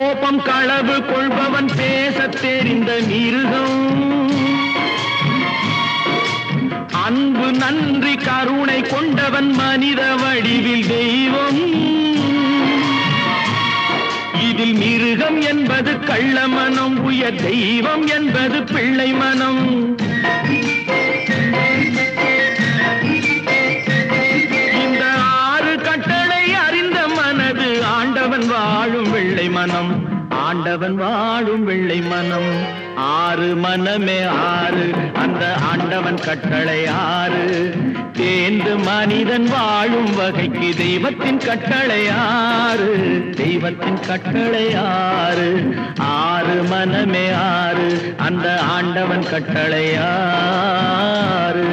கோபம் களவு கொள்பவன் பேசத் தெரிந்த மிருகம், அன்பு நன்றி கருணை கொண்டவன் மனித வடிவில் தெய்வம். இதில் மிருகம் என்பது கள்ள மனம், உயர் தெய்வம் என்பது பிள்ளை மனம். இந்த 6 கட்டளை அறிந்த மனது ஆண்டவன் வாழும் வெள்ளை மனம், ஆண்டவன் வாழும் வெள்ளை மனம். 6 மனமே 6, அந்த ஆண்டவன் கட்டளை 6. தேர்ந்து மனிதன் வாழும் வகைக்கு தெய்வத்தின் கட்டளை 6, தெய்வத்தின் கட்டளை 6. 6 மனமே 6, அந்த ஆண்டவன் கட்டளை 6.